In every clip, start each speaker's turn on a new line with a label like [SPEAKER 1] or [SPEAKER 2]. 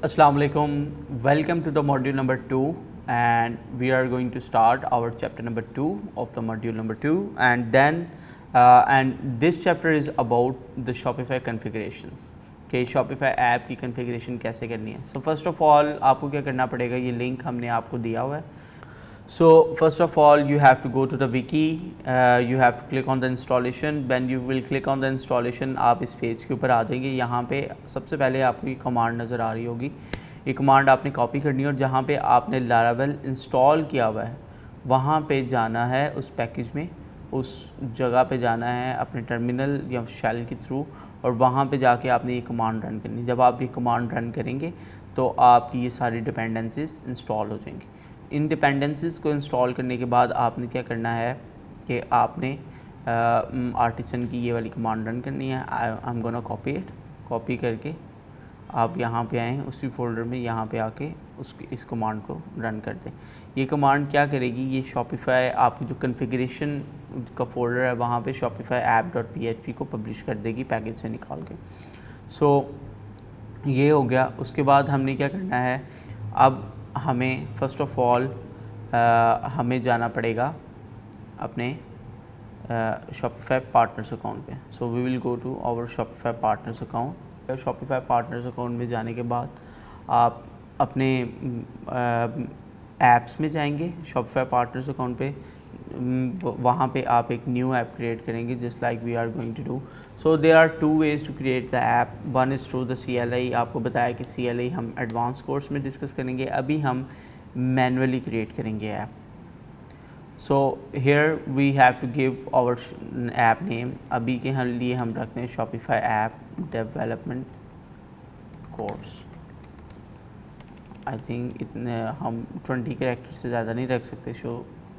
[SPEAKER 1] Assalamu alaikum. Welcome to the module number 2, and we are going to start our chapter number 2 of the module number 2, and this chapter is about the Shopify configurations. कि Shopify app की configuration कैसे करनी है. So first of all आपको क्या करना पड़ेगा, ये लिंक हमने आपको दिया हुआ है. So first of all you have to go to the wiki, you have to click on the installation. When you will click on the installation आप इस पेज के ऊपर आ जाएंगे. यहाँ पे सबसे पहले आपको ये कमांड नज़र आ रही होगी. ये कमांड आपने कॉपी करनी है और जहाँ पे आपने लारावेल इंस्टॉल किया हुआ है वहाँ पे जाना है, उस पैकेज में उस जगह पे जाना है अपने टर्मिनल या शेल के थ्रू, और वहाँ पे जाके आपने ये कमांड रन करनी. जब आप ये कमांड रन करेंगे तो आपकी ये सारी डिपेंडेंसीज इंस्टॉल हो जाएंगी. इन डिपेंडेंसीज को इंस्टॉल करने के बाद आपने क्या करना है कि आपने आर्टिसन की ये वाली कमांड रन करनी है. I am gonna copy it. Copy करके आप यहाँ पे आएँ, उसी फोल्डर में यहाँ पे आके इस कमांड को रन कर दें. ये कमांड क्या करेगी, ये शॉपिफाई आपकी जो कन्फिग्रेशन का फोल्डर है वहाँ पे शॉपिफाई app.php को पब्लिश कर देगी पैकेज से निकाल के. सो ये हो गया. उसके बाद हमने क्या करना है, अब हमें फ़र्स्ट ऑफ़ ऑल हमें जाना पड़ेगा अपने शॉपिफाई पार्टनर्स अकाउंट पे. So we will go to our Shopify partners account. Shopify partners account में जाने के बाद आप अपने ऐप्स में जाएंगे. शॉपिफाई पार्टनर्स अकाउंट पे वहाँ पे आप एक न्यू ऐप क्रिएट करेंगे, just like we are going to do. So there are two ways to create the app. One is through the CLI. आपको बताया कि CLI हम एडवांस कोर्स में डिस्कस करेंगे, अभी हम मैनुअली क्रिएट करेंगे app. So here we have to give our app name. अभी के लिए हम रखते हैं Shopify app development course. I think इतने हम 20 कैरेक्टर से ज़्यादा नहीं रख सकते.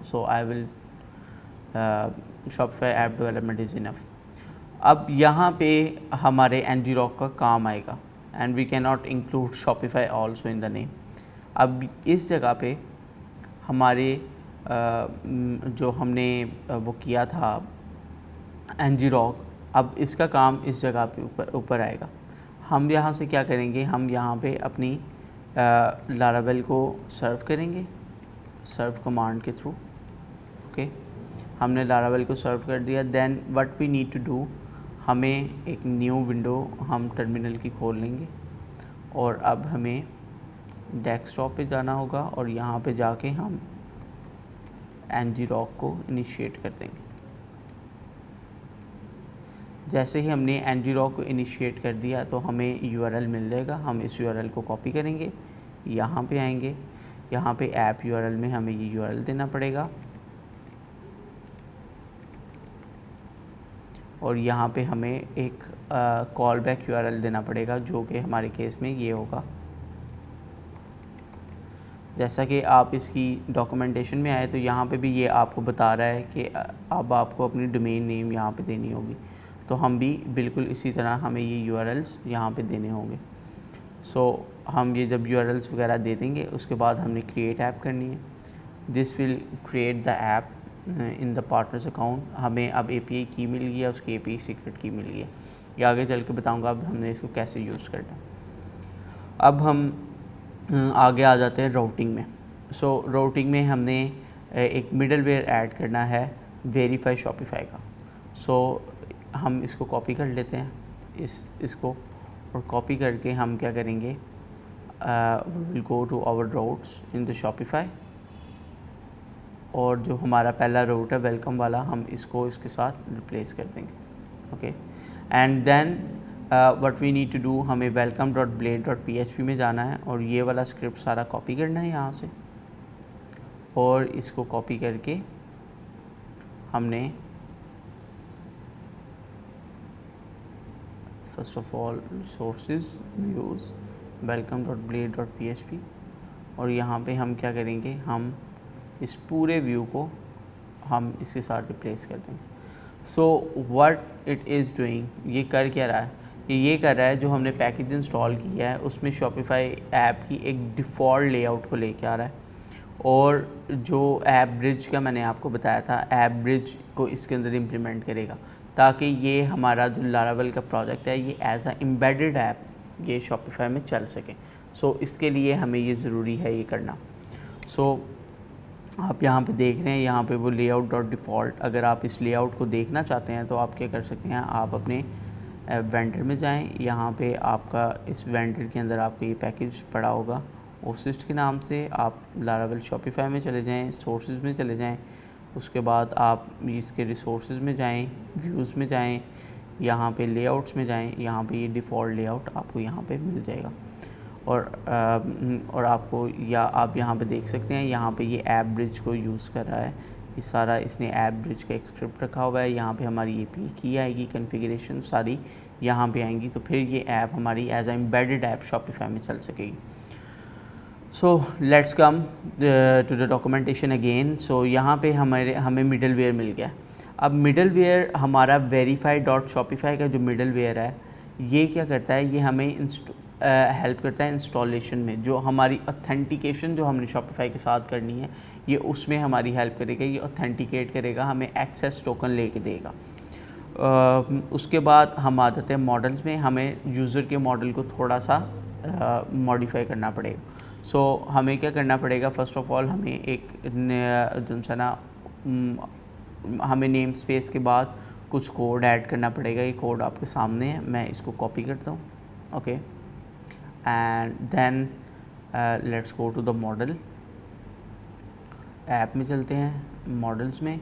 [SPEAKER 1] So I will Shopify app development is enough. अब यहाँ पे हमारे ngrok का काम आएगा, and we can not include Shopify also in the name. अब इस जगह पे हमारे जो हमने वो किया था ngrok, अब इसका काम इस जगह पे ऊपर आएगा. हम यहाँ से क्या करेंगे, हम यहाँ पे अपनी लारावेल को सर्व करेंगे, सर्व कमांड के थ्रू. ओके, हमने लारावेल को सर्व कर दिया. Then what we need to do, हमें एक न्यू विंडो हम टर्मिनल की खोल लेंगे और अब हमें डेस्कटॉप पे जाना होगा और यहाँ पे जाके हम ngrok को इनिशिएट कर देंगे. जैसे ही हमने ngrok को इनिशिएट कर दिया तो हमें URL मिल जाएगा. हम इस URL को कॉपी करेंगे, यहाँ पे आएंगे, यहाँ पे ऐप URL में हमें ये URL देना पड़ेगा और यहाँ पे हमें एक कॉल बैक URL देना पड़ेगा, जो कि हमारे केस में ये होगा. जैसा कि आप इसकी डॉक्यूमेंटेशन में आए तो यहाँ पे भी ये आपको बता रहा है कि अब आपको अपनी डोमेन नेम यहाँ पे देनी होगी. तो हम भी बिल्कुल इसी तरह हमें ये URLs यहाँ पे देने होंगे. सो हम ये जब URLs वगैरह दे देंगे उसके बाद हमने क्रिएट ऐप करनी है. This will create the app in the partners account. हमें अब API की मिल गई है, उसकी API सीक्रेट की मिल गई है. ये आगे चल के बताऊँगा अब हमने इसको कैसे यूज़ करना है. अब हम आगे आ जाते हैं राउटिंग में. सो राउटिंग में हमने एक मिडलवेयर ऐड करना है वेरीफाई शॉपिफाई का. सो हम इसको कॉपी कर लेते हैं, इसको, और कॉपी करके हम क्या करेंगे, will go to our routes in the Shopify, और जो हमारा पहला राउट है वेलकम वाला हम इसको इसके साथ रिप्लेस कर देंगे. Okay, and then what we need to do, हमें welcome.blade.php में जाना है और ये वाला स्क्रिप्ट सारा कॉपी करना है यहाँ से, और इसको कॉपी करके हमने first of all resources views welcome.blade.php, और यहाँ पे हम क्या करेंगे, हम इस पूरे व्यू को हम इसके साथ रिप्लेस कर देंगे. So what it is doing, ये कर क्या रहा है, ये कर रहा है जो हमने पैकेज इंस्टॉल किया है उसमें शॉपिफाई ऐप की एक डिफ़ॉल्ट लेआउट को लेके आ रहा है, और जो ऐप ब्रिज का मैंने आपको बताया था, ऐप ब्रिज को इसके अंदर इम्प्लीमेंट करेगा ताकि ये हमारा जो लारावेल का प्रोजेक्ट है ये एज अ एम्बेडेड ऐप ये शॉपिफाई में चल सके. सो इसके लिए हमें ये ज़रूरी है ये करना। सो आप यहाँ पे देख रहे हैं, यहाँ पे वो लेआउट डॉट डिफ़ॉल्ट, अगर आप इस लेआउट को देखना चाहते हैं तो आप क्या कर सकते हैं, आप अपने वेंडर में जाएं, यहाँ पे आपका इस वेंडर के अंदर आपका ये पैकेज पड़ा होगा ओसिस्ट के नाम से। आप लारावेल शॉपिफाई में चले जाएं, सोर्सेज में चले जाएं, उसके बाद आप इसके रिसोर्सेज में जाएं, व्यूज़ में जाएं, यहाँ पे लेआउट्स में जाएं, यहाँ पे ये डिफ़ॉल्ट लेआउट आपको यहाँ पे मिल जाएगा। और आपको या आप यहाँ पे देख सकते हैं, यहाँ पे ये ऐप ब्रिज को यूज़ कर रहा है, ये सारा इसने ऐप ब्रिज का एक स्क्रिप्ट रखा हुआ है। यहाँ पे हमारी API की आएगी, कॉन्फ़िगरेशन सारी यहाँ पे आएंगी, तो फिर ये ऐप हमारी as a embedded app Shopify में चल सकेगी। So let's come to the documentation again. So यहाँ पे हमें मिडल वेयर मिल गया। अब मिडल वेयर हमारा verify.shopify का जो मिडल वेयर है, ये क्या करता है, ये हमें हेल्प करता है इंस्टॉलेशन में। जो हमारी ऑथेंटिकेशन जो हमने शॉपिफाई के साथ करनी है, ये उसमें हमारी हेल्प करेगा, ये ऑथेंटिकेट करेगा, हमें एक्सेस टोकन लेके देगा। उसके बाद हम आ जाते हैं मॉडल्स में। हमें यूज़र के मॉडल को थोड़ा सा मॉडिफाई करना पड़ेगा। सो हमें क्या करना पड़ेगा, फ़र्स्ट ऑफ़ ऑल हमें एक जो सा ना हमें नेम स्पेस के बाद कुछ कोड ऐड करना पड़ेगा। ये कोड आपके सामने है, मैं इसको कॉपी करता हूँ। Okay, and then let's go to the model. App में चलते हैं, मॉडल्स में,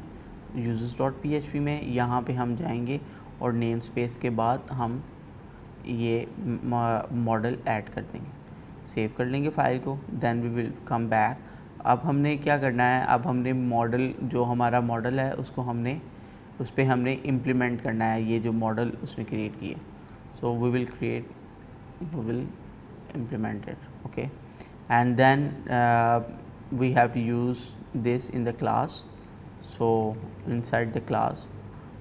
[SPEAKER 1] users.php में, यहाँ पे हम जाएंगे और नेम स्पेस के बाद हम ये मॉडल ऐड कर देंगे, सेव कर लेंगे फ़ाइल को, then we will come back. अब हमने क्या करना है, अब हमने मॉडल जो हमारा मॉडल है उसको हमने उस पर हमने इम्प्लीमेंट करना है ये जो मॉडल उसने क्रिएट किया। So we will implement it, okay, and then we have to use this in the class. So inside the class,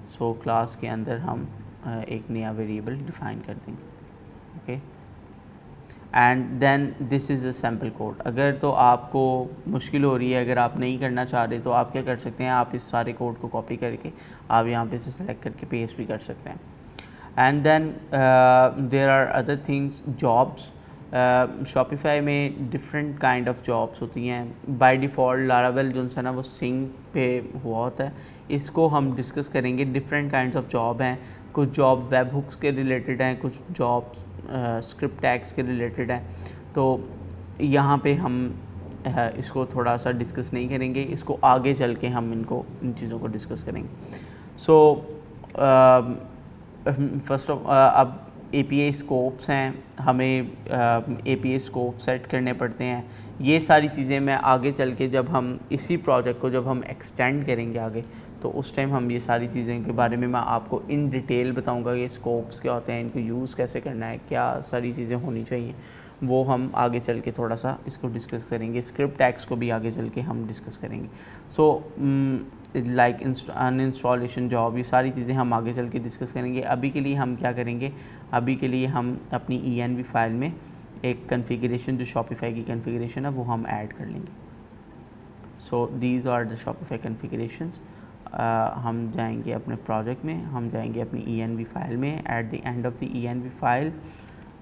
[SPEAKER 1] so class के अंदर हम एक नया वेरिएबल डिफाइन कर देंगे, okay, and then this is a sample code. अगर तो आपको मुश्किल हो रही है, अगर आप नहीं करना चाह रहे, तो आप क्या कर सकते हैं, आप इस सारे कोड को कॉपी करके आप यहाँ पे से सेलेक्ट करके पेस्ट भी कर सकते हैं। And then there are other things, jobs. Shopify में डिफरेंट काइंड ऑफ जॉब्स होती हैं। बाय डिफ़ॉल्ट लारावेल जो है ना वो सिंग पे हुआ होता है, इसको हम डिस्कस करेंगे। डिफरेंट काइंड्स ऑफ जॉब हैं, कुछ जॉब वेब हुक्स के रिलेटेड हैं, कुछ जॉब्स स्क्रिप्ट टैग्स के रिलेटेड हैं। तो यहाँ पे हम इसको थोड़ा सा डिस्कस नहीं करेंगे, इसको आगे चल के हम इन चीज़ों को डिस्कस करेंगे। सो फर्स्ट ऑफ अब API स्कोप्स हैं, हमें API स्कोप सेट करने पड़ते हैं। ये सारी चीज़ें मैं आगे चल के जब हम इसी प्रोजेक्ट को जब हम एक्सटेंड करेंगे आगे, तो उस टाइम हम ये सारी चीज़ें के बारे में मैं आपको इन डिटेल बताऊंगा कि स्कोप्स क्या होते हैं, इनको यूज़ कैसे करना है, क्या सारी चीज़ें होनी चाहिए, वो हम आगे चल के थोड़ा सा इसको डिस्कस करेंगे। स्क्रिप्ट टैग्स को भी आगे चल के हम डिस्कस करेंगे। सो लाइक अनइंस्टॉलेशन जॉब, ये सारी चीज़ें हम आगे चल के डिस्कस करेंगे। अभी के लिए हम क्या करेंगे, अभी के लिए हम अपनी env फाइल में एक कॉन्फ़िगरेशन जो शॉपिफाई की कॉन्फ़िगरेशन है वो हम ऐड कर लेंगे। So these are the Shopify configurations. हम जाएंगे अपने प्रोजेक्ट में, हम जाएंगे अपनी env फाइल में। At the end of the env file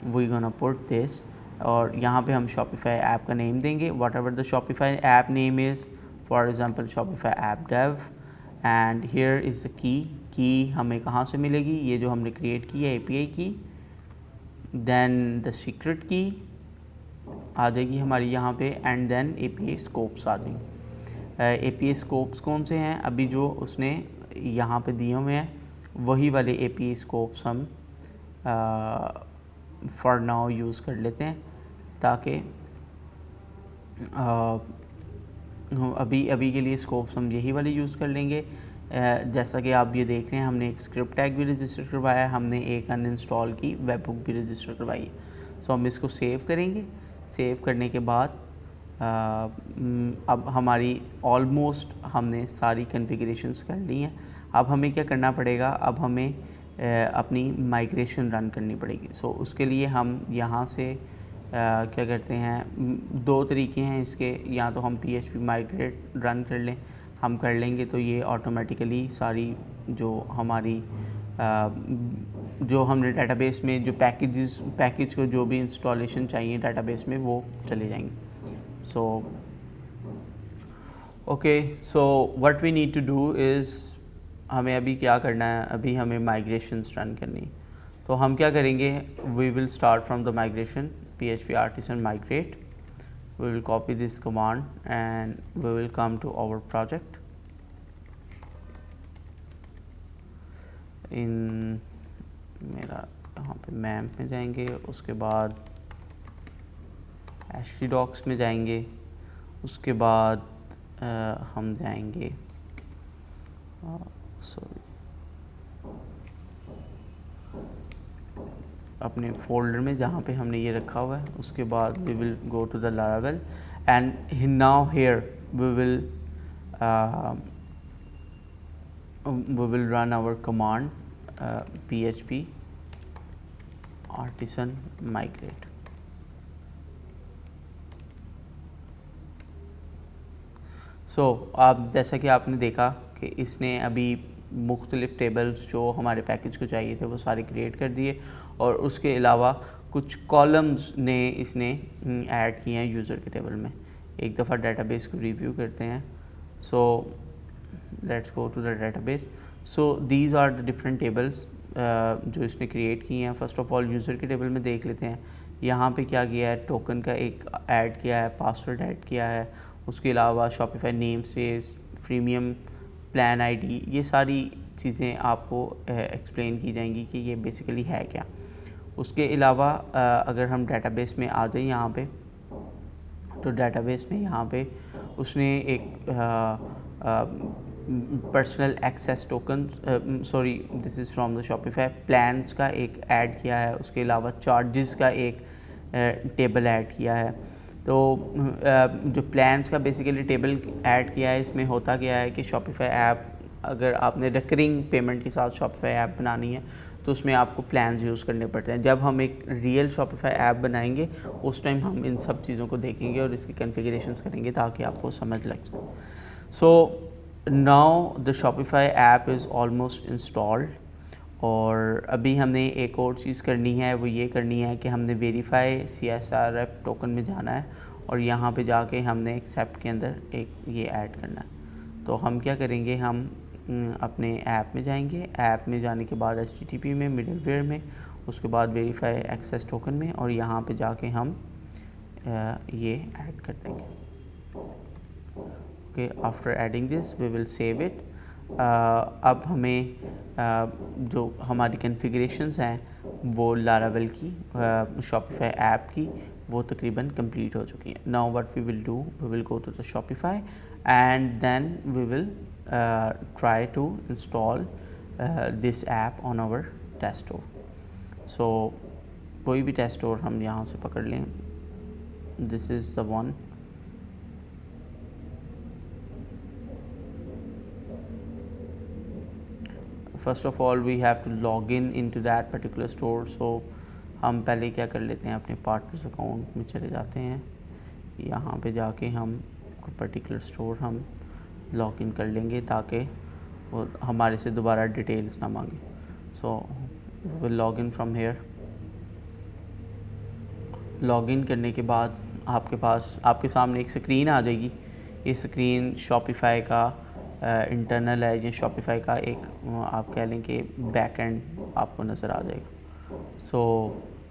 [SPEAKER 1] we gonna put this, और यहाँ पे हम शॉपिफाई ऐप का नेम देंगे, whatever the Shopify app name is, for example Shopify app dev, and here is the key हमें कहाँ से मिलेगी, ये जो हमने क्रिएट की है API की, देन द सीक्रेट की आ जाएगी हमारी यहाँ पे, एंड देन API स्कोप्स आ जाएंगे। API स्कोप्स कौन से हैं, अभी जो उसने यहाँ पे दिए हुए हैं वही वाले API स्कोप्स हम फॉर नाउ यूज़ कर लेते हैं, ताकि अभी के लिए स्कोप्स हम यही वाले यूज़ कर लेंगे। जैसा कि आप ये देख रहे हैं, हमने एक स्क्रिप्ट टैग भी रजिस्टर करवाया है, हमने एक अनइंस्टॉल की वेब हुक भी रजिस्टर करवाई है। सो हम इसको सेव करेंगे। सेव करने के बाद अब हमारी ऑलमोस्ट हमने सारी कॉन्फ़िगरेशंस कर ली हैं। अब हमें क्या करना पड़ेगा, अब हमें अपनी माइग्रेशन रन करनी पड़ेगी। सो उसके लिए हम यहाँ से क्या करते हैं, दो तरीके हैं इसके, या तो हम PHP माइग्रेट रन कर लें, हम कर लेंगे तो ये ऑटोमेटिकली सारी जो हमारी जो हमने डेटाबेस में जो पैकेज को जो भी इंस्टॉलेशन चाहिए डेटाबेस में वो चले जाएंगे. So okay, so what we need to do is, हमें अभी क्या करना है, अभी हमें माइग्रेशंस रन करनी है. तो हम क्या करेंगे, we will start from the migration php artisan migrate. We will copy this command and we will come to our project. इन मेरा यहाँ पे मैम्प में जाएंगे, उसके बाद htdocs में जाएंगे, उसके बाद हम जाएंगे सॉरी अपने फोल्डर में जहाँ पे हमने ये रखा हुआ है. उसके बाद we will go to the Laravel and now here we will run our command php artisan migrate. आप जैसा कि आपने देखा कि इसने अभी मुख्तलिफ़ टेबल्स जो हमारे पैकेज को चाहिए थे वो सारे क्रिएट कर दिए, और उसके अलावा कुछ कॉलम्स ने इसने ऐड किए हैं यूज़र के टेबल में. एक दफ़ा डेटाबेस को रिव्यू करते हैं. So let's go to the database. So these are the different tables जो इसने क्रिएट किए हैं. फ़र्स्ट ऑफ़ ऑल यूज़र के टेबल में देख लेते हैं. यहाँ पे क्या किया है, टोकन का एक ऐड किया है, पासवर्ड ऐड किया है. उसके अलावा Shopify name space, freemium plan ID, ये सारी चीज़ें आपको एक्सप्लेन की जाएंगी कि ये बेसिकली है क्या. उसके अलावा अगर हम डेटाबेस में आ जाएं यहाँ पे, तो डेटाबेस में यहाँ पे उसने एक personal access token, sorry this is from the Shopify, plans का एक ऐड किया है. उसके अलावा चार्जेस का एक टेबल ऐड किया है. तो जो प्लान्स का बेसिकली टेबल ऐड किया है, इसमें होता क्या है कि शॉपिफाई ऐप, अगर आपने रिकरिंग पेमेंट के साथ शॉपिफाई ऐप बनानी है तो उसमें आपको प्लान्स यूज़ करने पड़ते हैं. जब हम एक रियल शॉपिफाई ऐप बनाएंगे उस टाइम हम इन सब चीज़ों को देखेंगे और इसकी कॉन्फ़िगरेशंस करेंगे ताकि आपको समझ लग जाए. So now the Shopify app is almost installed, और अभी हमने एक और चीज़ करनी है, वो ये करनी है कि हमने वेरीफाई CSRF टोकन में जाना है और यहाँ पे जाके हमने एक्सेप्ट के अंदर एक ये ऐड करना है. तो हम क्या करेंगे, हम अपने ऐप में जाएंगे, ऐप में जाने के बाद HTTP में, मिडलवेयर में, उसके बाद वेरीफाई एक्सेस टोकन में, और यहाँ पे जाके हम ये ऐड कर देंगे. Okay, after adding this we will save it. अब हमें जो हमारी कॉन्फ़िगरेशंस हैं वो लारावेल की, शॉपिफाई ऐप की, वो तकरीबन कंप्लीट हो चुकी हैं. Now what we will do, we will go to the Shopify and then we will try to install this app on our test store. So कोई भी टेस्ट स्टोर हम यहाँ से पकड़ लें. This is the one. First of all we have to log in into that particular store. So हम पहले क्या कर लेते हैं, अपने पार्टनर्स अकाउंट में चले जाते हैं. यहाँ पे जाके हम कोई पर्टिकुलर स्टोर हम लॉग इन कर लेंगे ताकि वो हमारे से दोबारा डिटेल्स ना मांगे. So will log in from here. Log in करने के बाद आपके सामने एक स्क्रीन आ जाएगी. ये स्क्रीन शॉपिफाई का इंटरनल है, ये शॉपिफाई का एक आप कह लें कि बैक एंड आपको नज़र आ जाएगा. सो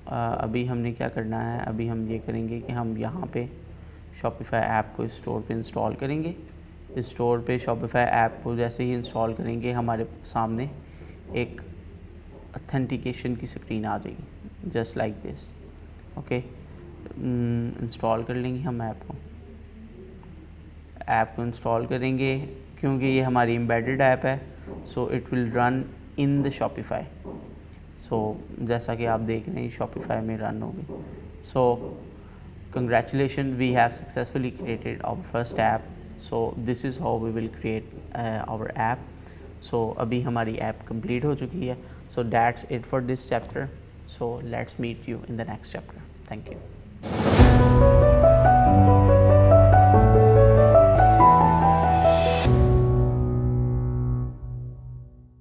[SPEAKER 1] अभी हमने क्या करना है, अभी हम ये करेंगे कि हम यहाँ पे शॉपिफाई ऐप को इस स्टोर पे इंस्टॉल करेंगे. इस स्टोर पे शॉपिफाई ऐप को जैसे ही इंस्टॉल करेंगे हमारे सामने एक ऑथेंटिकेशन की स्क्रीन आ जाएगी, just like this. Okay, install कर लेंगे हम ऐप को इंस्टॉल करेंगे क्योंकि ये हमारी एम्बेडेड ऐप है. So it will run in the Shopify. So जैसा कि आप देख रहे हैं शॉपिफाई में रन होगी. So congratulation, we have successfully created our first app. So this is how we will create our app. So अभी हमारी ऐप कंप्लीट हो चुकी है. So that's it for this chapter. So let's meet you in the next chapter. Thank you.